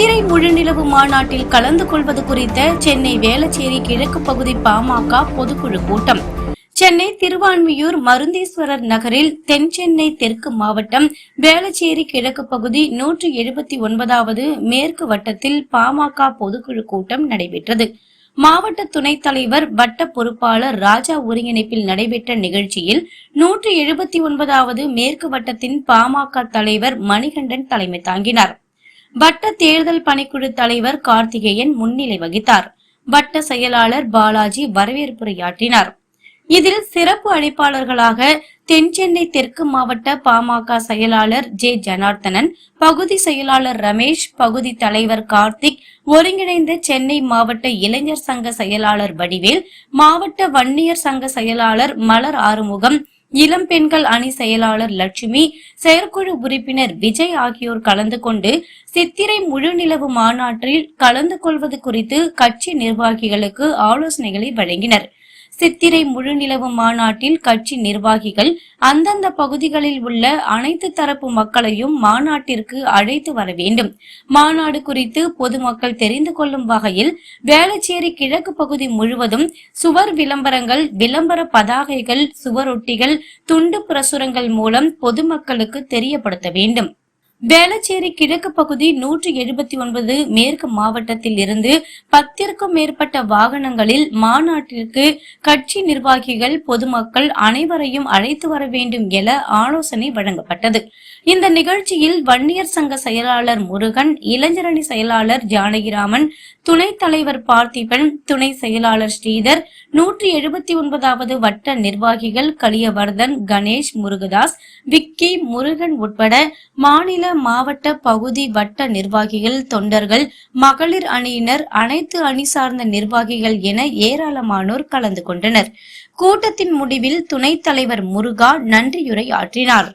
சித்திரை முழுநிலவு மாநாட்டில் கலந்து கொள்வது குறித்த சென்னை வேளச்சேரி கிழக்கு பகுதி பாமக பொதுக்குழு கூட்டம். சென்னை திருவான்மியூர் மருந்தீஸ்வரர் நகரில் தென் சென்னை தெற்கு மாவட்டம் வேளச்சேரி கிழக்கு பகுதி 179வது மேற்கு வட்டத்தில் பாமக பொதுக்குழு கூட்டம் நடைபெற்றது. மாவட்ட துணைத் தலைவர் வட்ட பொறுப்பாளர் ராஜா ஒருங்கிணைப்பில் நடைபெற்ற நிகழ்ச்சியில் 179வது மேற்கு வட்டத்தின் பாமக தலைவர் மணிகண்டன் தலைமை தாங்கினார். வட்ட தேர்தல் பணிக்குழு தலைவர் கார்த்திகேயன் முன்னிலை வகித்தார். வட்ட செயலாளர் பாலாஜி வரவேற்புரையாற்றினார். இதில் சிறப்பு அழைப்பாளர்களாக தென் சென்னை தெற்கு மாவட்ட பாமக செயலாளர் ஜே ஜனார்த்தனன், பகுதி செயலாளர் ரமேஷ், பகுதி தலைவர் கார்த்திக், ஒருங்கிணைந்த சென்னை மாவட்ட இளைஞர் சங்க செயலாளர் வடிவேல், மாவட்ட வன்னியர் சங்க செயலாளர் மலர் ஆறுமுகம், இளம் பெண்கள் அணி செயலாளர் லட்சுமி, செயற்குழு உறுப்பினர் விஜய் ஆகியோர் கலந்து கொண்டு சித்திரை முழுநிலவு மாநாட்டில் கலந்து கொள்வது குறித்து கட்சி நிர்வாகிகளுக்கு ஆலோசனைகளை வழங்கினர். சித்திரை முழுநிலவு மாநாட்டில் கட்சி நிர்வாகிகள் அந்தந்த பகுதிகளில் உள்ள அனைத்து தரப்பு மக்களையும் மாநாட்டிற்கு அழைத்து வர வேண்டும். மாநாடு குறித்து பொதுமக்கள் தெரிந்து கொள்ளும் வகையில் வேளச்சேரி கிழக்கு பகுதி முழுவதும் சுவர் விளம்பரங்கள், விளம்பர பதாகைகள், சுவரொட்டிகள், துண்டு பிரசுரங்கள் மூலம் பொதுமக்களுக்கு தெரியப்படுத்த வேண்டும். வேளச்சேரி கிழக்கு பகுதி 179 மேற்கு மாவட்டத்தில் இருந்து 10க்கும் மேற்பட்ட வாகனங்களில் மாநாட்டிற்கு கட்சி நிர்வாகிகள், பொதுமக்கள் அனைவரையும் அழைத்து வர வேண்டும் என ஆலோசனை வழங்கப்பட்டது. இந்த நிகழ்ச்சியில் வன்னியர் சங்க செயலாளர் முருகன், இளைஞரணி செயலாளர் ஜானகிராமன், துணைத் தலைவர் பார்த்திபன், துணை செயலாளர் ஸ்ரீதர், 179வது வட்ட நிர்வாகிகள் கலியவர்தன், கணேஷ், முருகதாஸ், விக்கி, முருகன் உட்பட மாநில, மாவட்ட, பகுதி, வட்ட நிர்வாகிகள், தொண்டர்கள், மகளிர் அணியினர், அனைத்து அணி சார்ந்த நிர்வாகிகள் என ஏராளமானோர் கலந்து கொண்டனர். கூட்டத்தின் முடிவில் துணைத் தலைவர் முருகா நன்றியுரை ஆற்றினார்.